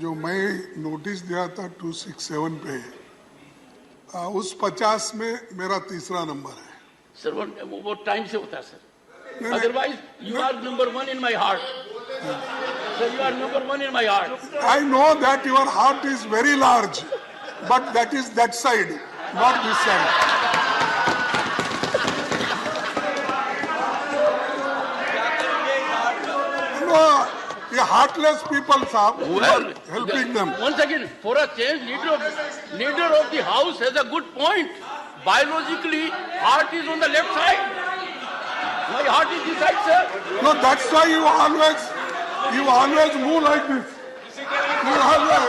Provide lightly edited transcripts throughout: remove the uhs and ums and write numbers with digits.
जो मैं नोटिस दिया था 267 पे उस 50 में मेरा तीसरा नंबर है सर। वो टाइम से होता है sir, otherwise you are number 1 in my heart sir, you are number 1 in my heart. I know that your heart is very large, but that is that side, not this side. No, ये heartless people, साहब, you are helping them. Once again, for a change, leader of the house has a good point. Biologically, heart is on the left side. My heart is this side, sir. No, that's why you always move like this. You always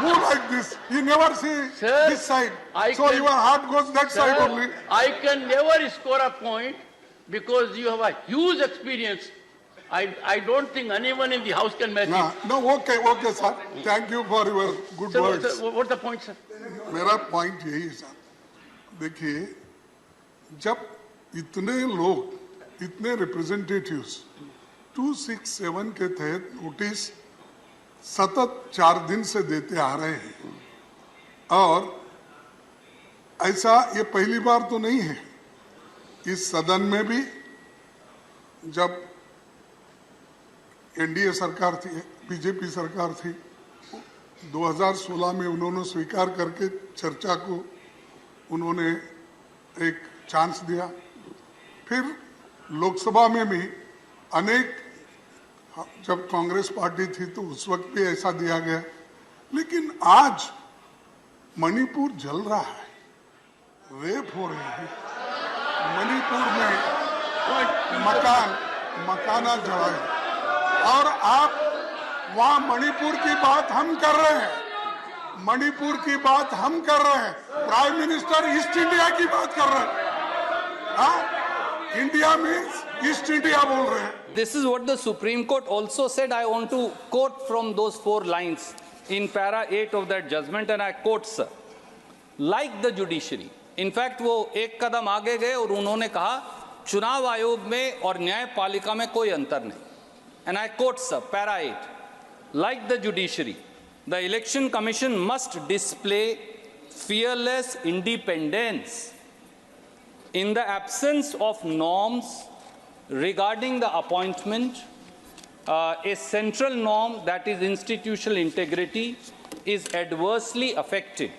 move like this. You never see Sir, this side. So can- your heart goes that side Sir, only. I can never score a point because you have a huge experience. I don't think anyone in the house can match it. No, okay, sir. Thank you for your good Sir, words. what's the point, sir? मेरा point यही है sir, देखिए जब इतने लोग, इतने representatives 267 के तहत नोटिस सतत 4 दिन से देते आ रहे हैं, और ऐसा ये पहली बार तो नहीं है। इस सदन में भी जब एनडीए सरकार थी, बीजेपी सरकार थी, 2016 में उन्होंने स्वीकार करके चर्चा को उन्होंने एक चांस दिया। फिर लोकसभा में भी अनेक, जब कांग्रेस पार्टी थी तो उस वक्त भी ऐसा दिया गया। लेकिन आज मणिपुर जल रहा है, रेप हो रहे हैं मणिपुर में, मकाना जला है, और आप वहां मणिपुर की बात हम कर रहे हैं, मणिपुर की बात हम कर रहे हैं, प्राइम मिनिस्टर ईस्ट इंडिया की बात कर रहे हैं। हाँ, इंडिया मीन्स ईस्ट इंडिया बोल रहे हैं। This is what the Supreme Court also said. I want to quote from those 4 lines in para 8 of that judgment, and I quote, sir, like the judiciary. In fact, वो एक कदम आगे गए और उन्होंने कहा चुनाव आयोग में और न्यायपालिका में कोई अंतर नहीं। And I quote, sir, para 8, like the judiciary, the Election Commission must display fearless independence in the absence of norms regarding the appointment. A central norm, that is institutional integrity, is adversely affected.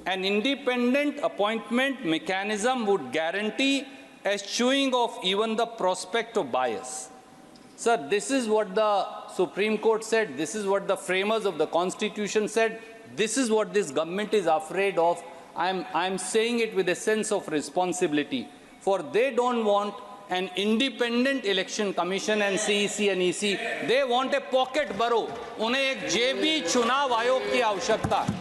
An independent appointment mechanism would guarantee eschewing of even the prospect of bias. Sir, this is what the Supreme Court said. This is what the framers of the Constitution said. This is what this government is afraid of. I'm saying it with a sense of responsibility. For they don't want an independent election commission and CEC and EC. They want a pocket borough. उन्हें एक जेबी चुनाव आयोग की आवश्यकता है।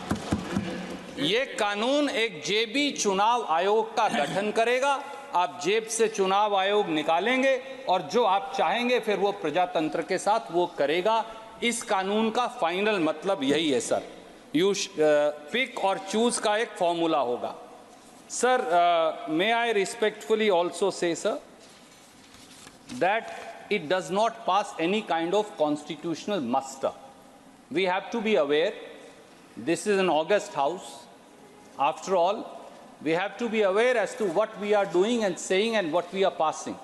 ये कानून एक जेबी चुनाव आयोग का गठन करेगा। आप जेब से चुनाव आयोग निकालेंगे और जो आप चाहेंगे फिर वो प्रजातंत्र के साथ वो करेगा। इस कानून का फाइनल मतलब यही है सर, यू पिक और चूज का एक फॉर्मूला होगा। Sir, may I respectfully also say sir that it does not pass any kind of constitutional muster. We have to be aware, this is an august house. After all, we have to be aware as to what we are doing and saying and what we are passing.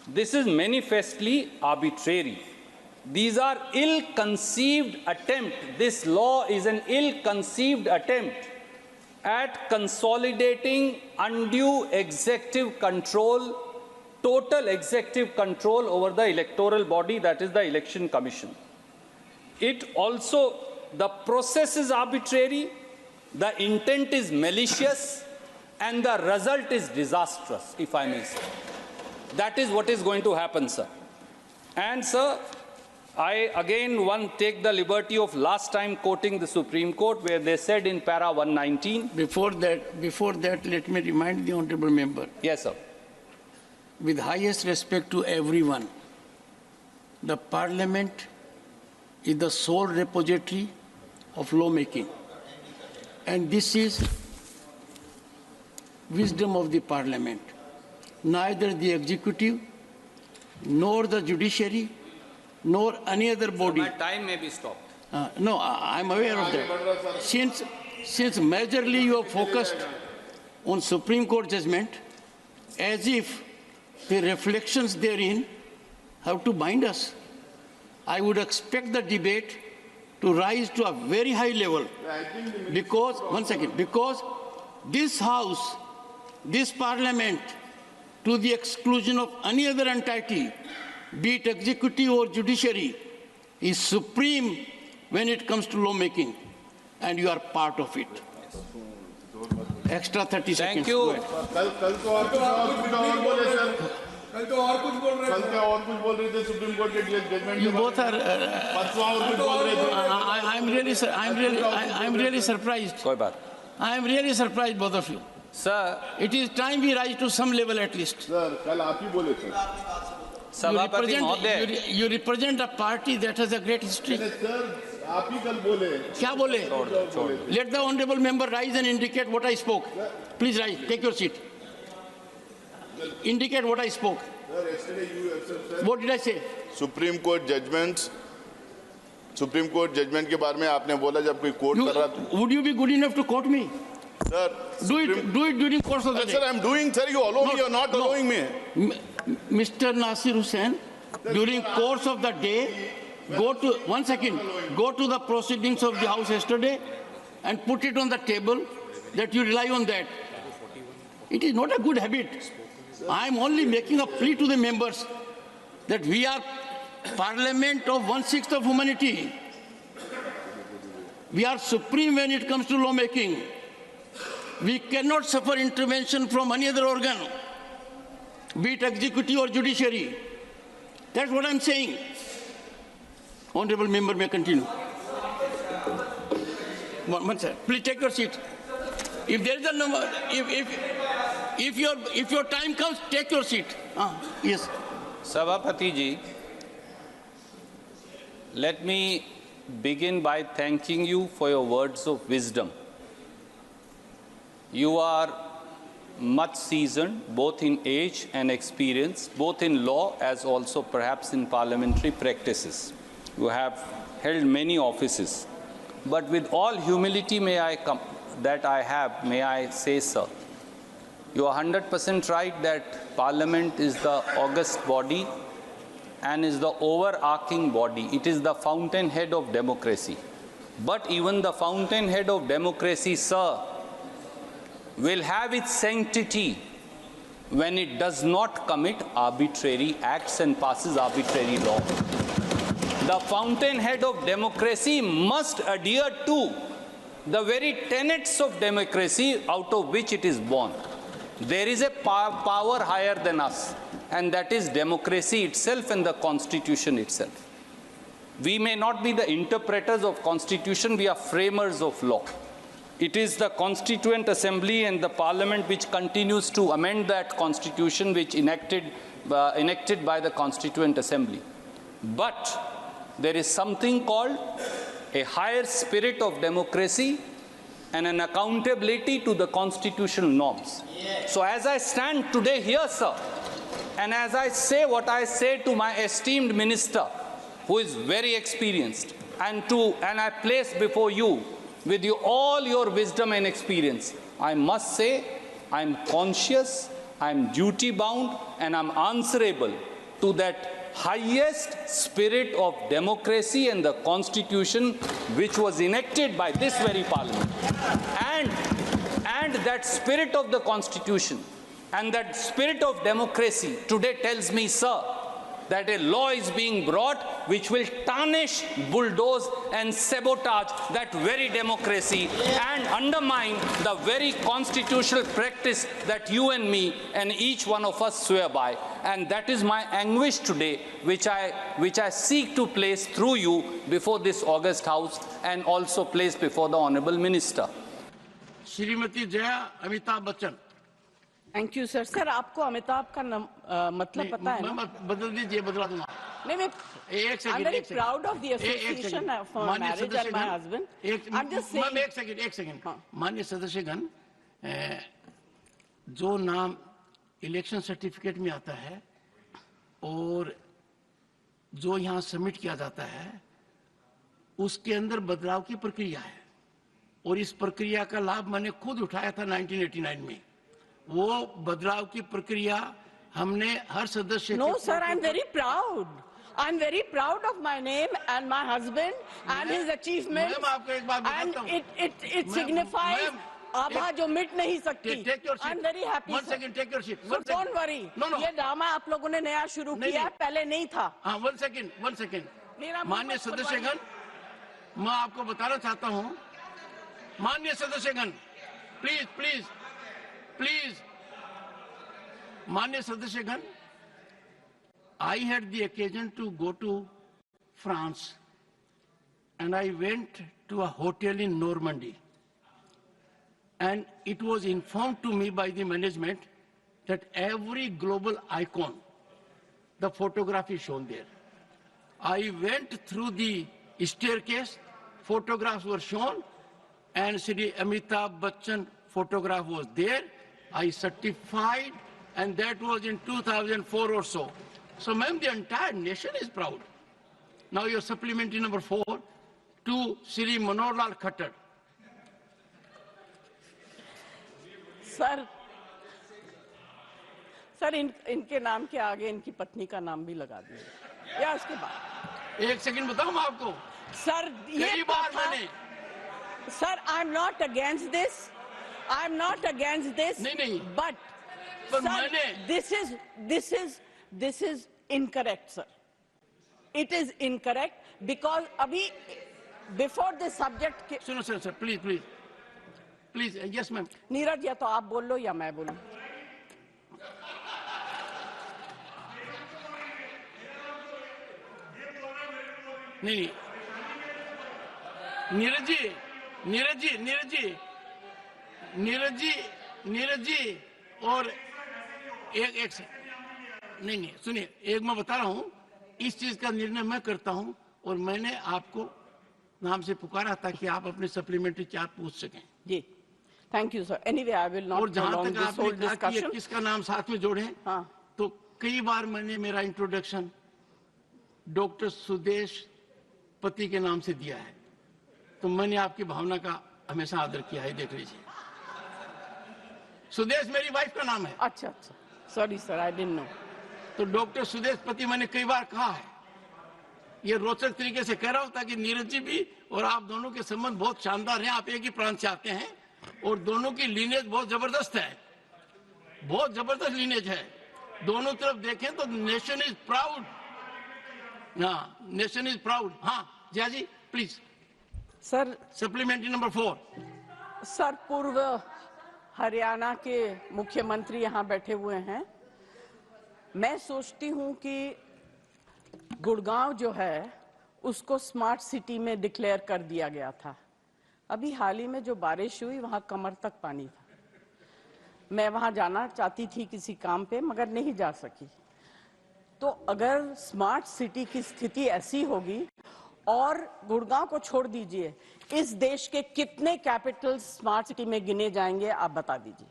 This is manifestly arbitrary. These are ill-conceived attempts. This law is an ill-conceived attempt at consolidating undue executive control, total executive control over the electoral body, that is the Election Commission. It also, the process is arbitrary, the intent is malicious, and the result is disastrous, if I may say. That is what is going to happen, sir. And sir, I again take the liberty of last time quoting the Supreme Court where they said in para 119. Before that, let me remind the honorable member. Yes, sir. With highest respect to everyone, the Parliament is the sole repository of lawmaking. And this is wisdom of the Parliament. Neither the executive, nor the judiciary, nor any other body. My time may be stopped. No, I'm aware of that. Since majorly you are focused on Supreme Court judgment, as if the reflections therein have to bind us, I would expect the debate to rise to a very high level. Because, one second, because this House, this Parliament, to the exclusion of any other entity, be it executive or judiciary, is supreme when it comes to lawmaking, and you are part of it. Extra 30 seconds. Thank you. Go ahead. कल तो और कुछ और बोले sir, कल तो और कुछ बोल रहे थे, कल तो और कुछ बोल रहे थे सुप्रीम कोर्ट के जजमेंट You both are. परसों और कुछ बोल रहे थे. I'm really surprised. कोई बात. I am really surprised, both of you. Sir, It is time we rise to some level at least. Sir कल आप ही बोले थे. सभापति महोदय. You represent a party that has a great history. Sir आप ही कल बोले. क्या बोले? Let the honorable member rise and indicate what I spoke. Please rise. Take your seat. Indicate what I spoke. Sir, yesterday you have said What did I say? Supreme court judgment के बारे में आपने बोला जब कोई court कर रहा था. Would you be good enough to quote me? Sir Do it during course of the Sir, day. I'm doing, sir, you allow me, you're not allowing me. Mr. Nasir Hussain, during course of the day, go to the proceedings of the House yesterday and put it on the table that you rely on that. It is not a good habit. I am only making a plea to the members that we are parliament of 1/6 of humanity. We are supreme when it comes to lawmaking. We cannot suffer intervention from any other organ, be it executive or judiciary. That's what I'm saying. Honorable member may continue. One second. Please take your seat. If there is a number, if your time comes, take your seat. Yes. Sabhapati ji, let me begin by thanking you for your words of wisdom. You are much seasoned, both in age and experience, both in law as also perhaps in parliamentary practices. You have held many offices. But with all humility may I say, sir, you are 100% right that Parliament is the august body and is the overarching body. It is the fountainhead of democracy. But even the fountainhead of democracy, sir, will have its sanctity when it does not commit arbitrary acts and passes arbitrary law. The fountainhead of democracy must adhere to the very tenets of democracy out of which it is born. There is a power higher than us, and that is democracy itself and the Constitution itself. We may not be the interpreters of Constitution, we are framers of law. It is the Constituent Assembly and the Parliament which continues to amend that Constitution which enacted by the Constituent Assembly. But there is something called a higher spirit of democracy and an accountability to the constitutional norms. So as I stand today here, sir, and as I say what I say to my esteemed minister, who is very experienced, and I place before you with all your wisdom and experience, I must say I'm conscious, I'm duty bound, and I'm answerable to that highest spirit of democracy and the Constitution which was enacted by this very Parliament. And that spirit of the Constitution and that spirit of democracy today tells me, sir, that a law is being brought which will tarnish, bulldoze and sabotage that very democracy and undermine the very constitutional practice that you and me and each one of us swear by. And that is my anguish today, which I seek to place through you before this august House and also place before the Honourable Minister. Shrimati Jaya Amitabh Bachchan. Thank you sir. Sir आपको अमिताभ का मतलब पता है ना? बदल दीजिए, बदला दूंगा. नहीं, मैं I'm very proud of the association for marriage and my husband. I'm just saying. एक सेकंड. माननीय सदस्यगण, जो नाम इलेक्शन सर्टिफिकेट में आता है और जो यहाँ सबमिट किया जाता है, उसके अंदर बदलाव की प्रक्रिया है और इस प्रक्रिया का लाभ मैंने खुद उठाया था 1989 में। वो बदलाव की प्रक्रिया हमने हर सदस्य No, sir, I'm very proud. I'm very proud of my name and my husband and his achievements. Ma'am, आपको एक बात बताता हूँ। And it signifies आभा जो मिट नहीं सकती. Take your seat. I'm very happy. One sir. second, take your seat. So One second. don't worry. No, no. ये ड्रामा आप लोगों ने नया शुरू नहीं, किया है, नहीं. पहले नहीं था. हाँ, one second. मेरा मुंह माननीय मत खुलवाइए. सदस्यगण, मैं आपको बताना चाहता हूँ, माननीय सदस्यगण, प्लीज, माननीय सदस्यगण, I had the occasion to go to France and I went to a hotel in Normandy. And it was informed to me by the management that every global icon, the photograph is shown there. I went through the staircase, photographs were shown, and Shri Amitabh Bachchan photograph was there. I certified, and that was in 2004 or so. So, ma'am, the entire nation is proud. Now, your supplementary number 4 to Shri Manohar Lal Khattar. Sir इनके नाम के आगे इनकी पत्नी का नाम भी लगा दिया या उसके बाद. एक सेकंड बताऊं मैं आपको. सर ये कई बार मैंने. Sir I am not against this. नहीं. बट मैंने. This is incorrect, sir. It is incorrect because अभी before the subject. सुनो sir, please, yes ma'am. Neeraj या तो आप बोल लो या मैं बोलूं. नहीं. नीरज जी और एक से नहीं सुनिए, एक मैं बता रहा हूं, इस चीज का निर्णय मैं करता हूं और मैंने आपको नाम से पुकारा ताकि आप अपने सप्लीमेंट्री चार्ट पूछ सकें. जी, thank you sir. Anyway I will not और जहां prolong तक this whole आपने कहा कि ये discussion. किसका नाम साथ में जोड़े, हाँ. तो कई बार मैंने मेरा इंट्रोडक्शन डॉक्टर सुदेश पति के नाम से दिया है, तो मैंने आपकी भावना का हमेशा आदर किया है. देख लीजिए, सुदेश मेरी वाइफ का नाम है. अच्छा, sorry sir, I didn't know. तो डॉक्टर सुदेश पति मैंने कई बार कहा है. ये रोचक तरीके से कह रहा हूं ताकि नीरज जी भी और आप दोनों के संबंध बहुत शानदार हैं. आप एक ही प्रांत से आते हैं और दोनों की लीनेज बहुत जबरदस्त है, बहुत जबरदस्त लीनेज है. दोनों तरफ देखें तो नेशन इज प्राउड. हाँ, नेशन इज प्राउड. हाँ Jaya ji please. Sir supplementary number 4. Sir, पूर्व हरियाणा के मुख्यमंत्री यहाँ बैठे हुए हैं. मैं सोचती हूँ कि गुड़गांव जो है उसको स्मार्ट सिटी में डिक्लेयर कर दिया गया था. अभी हाल ही में जो बारिश हुई वहां कमर तक पानी था. मैं वहां जाना चाहती थी किसी काम पे मगर नहीं जा सकी. तो अगर स्मार्ट सिटी की स्थिति ऐसी होगी, और गुड़गांव को छोड़ दीजिए, इस देश के कितने कैपिटल स्मार्ट सिटी में गिने जाएंगे, आप बता दीजिए.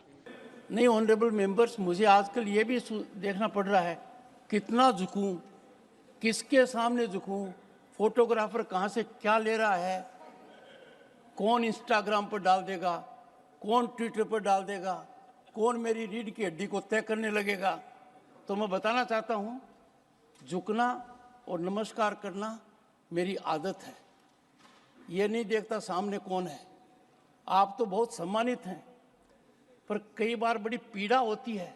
नहीं, ऑनरेबल मेंबर्स, मुझे आजकल ये भी देखना पड़ रहा है कितना झुकूं, किसके सामने झुकूं, फोटोग्राफर कहाँ से क्या ले रहा है, कौन इंस्टाग्राम पर डाल देगा, कौन ट्विटर पर डाल देगा, कौन मेरी रीढ़ की हड्डी को तय करने लगेगा. तो मैं बताना चाहता हूँ, झुकना और नमस्कार करना मेरी आदत है. ये नहीं देखता सामने कौन है. आप तो बहुत सम्मानित हैं, पर कई बार बड़ी पीड़ा होती है,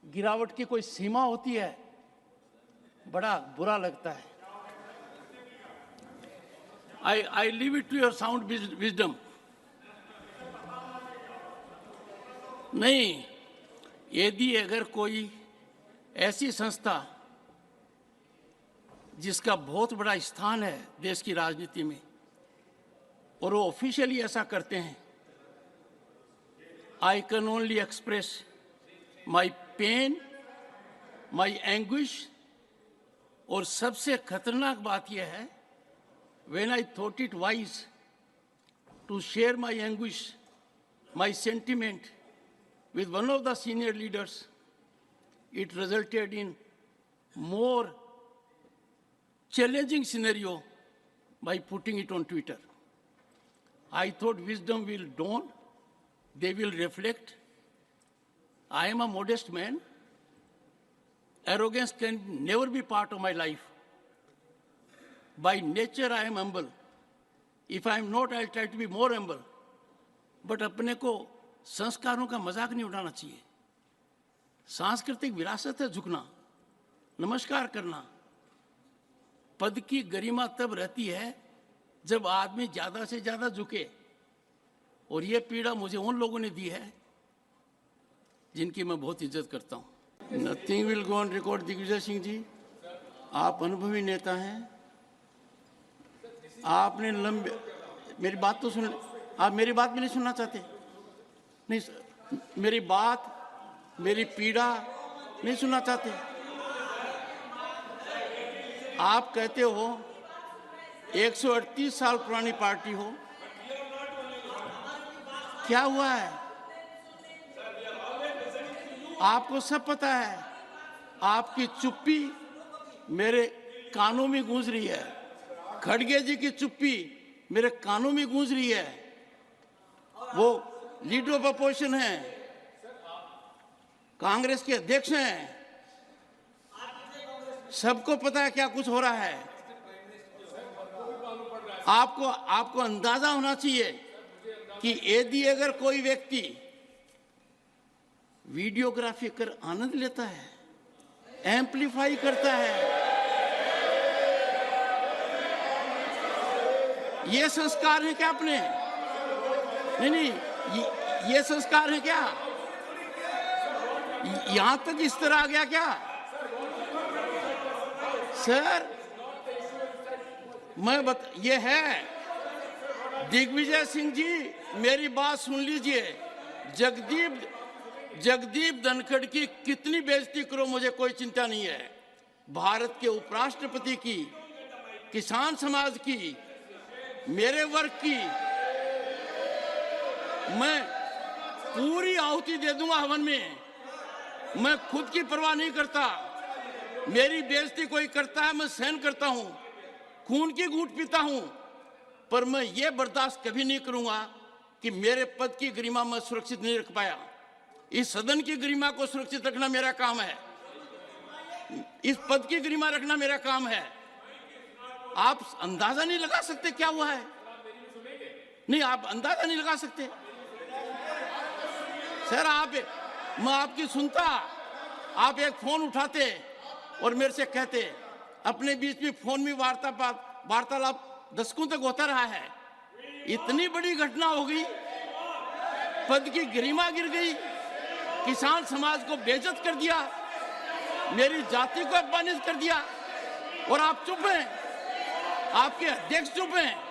गिरावट की कोई सीमा होती है, बड़ा बुरा लगता है. I leave it to your sound wisdom. नहीं, यदि अगर कोई ऐसी संस्था जिसका बहुत बड़ा स्थान है देश की राजनीति में और वो ऑफिशियली ऐसा करते हैं, I can only express my pain, my anguish. और सबसे खतरनाक बात यह है, when I thought it wise to share my anguish, my sentiment with one of the senior leaders, it resulted in more challenging scenario by putting it on Twitter. I thought wisdom will dawn, they will reflect. I am a modest man. Arrogance can never be part of my life. By nature, I am humble. If I am not, I'll try to be more humble. But अपने को संस्कारों का मजाक नहीं उड़ाना चाहिए. सांस्कृतिक विरासत है झुकना, नमस्कार करना. पद की गरिमा तब रहती है जब आदमी ज्यादा से ज्यादा झुके. और ये पीड़ा मुझे उन लोगों ने दी है जिनकी मैं बहुत इज्जत करता हूँ. Nothing will go on record. Digvijay Singh ji, आप अनुभवी नेता हैं. आपने लंबे, मेरी बात तो सुन, आप मेरी बात भी नहीं सुनना चाहते? नहीं, मेरी बात, मेरी पीड़ा नहीं सुनना चाहते? आप कहते हो 138 साल पुरानी पार्टी हो. क्या हुआ है? आपको सब पता है. आपकी चुप्पी मेरे कानों में गूंज रही है. खड़गे जी की चुप्पी मेरे कानों में गूंज रही है. वो लीडर ऑफ अपोजिशन हैं, कांग्रेस के अध्यक्ष हैं. सबको पता है क्या कुछ हो रहा है. आपको अंदाजा होना चाहिए कि यदि अगर कोई व्यक्ति वीडियोग्राफी कर आनंद लेता है, एम्पलीफाई करता है, ये संस्कार है क्या अपने? नहीं, ये संस्कार है क्या? यहां तक इस तरह आ गया क्या? सर, ये है. दिग्विजय सिंह जी, मेरी बात सुन लीजिए. जगदीप धनखड़ की कितनी बेइज्जती करो, मुझे कोई चिंता नहीं है. भारत के उपराष्ट्रपति की, किसान समाज की, मेरे वर्ग की मैं पूरी आहुति दे दूंगा हवन में. मैं खुद की परवाह नहीं करता. मेरी बेइज्जती कोई करता है, मैं सहन करता हूं, खून की घूंट पीता हूं. पर मैं ये बर्दाश्त कभी नहीं करूंगा कि मेरे पद की गरिमा मैं सुरक्षित नहीं रख पाया. इस सदन की गरिमा को सुरक्षित रखना मेरा काम है. इस पद की गरिमा रखना मेरा काम है. आप अंदाजा नहीं लगा सकते क्या हुआ है. नहीं, आप अंदाजा नहीं लगा सकते. सर, मैं आपकी सुनता, आप एक फोन उठाते और मेरे से कहते. अपने बीच में फोन में वार्तालाप दशकों तक होता रहा है. इतनी बड़ी घटना हो गई, पद की गरिमा गिर गई, किसान समाज को बेइज्जत कर दिया, मेरी जाति को अपमानित कर दिया, और आप चुप हैं. आपके अध्यक्ष चुप हैं.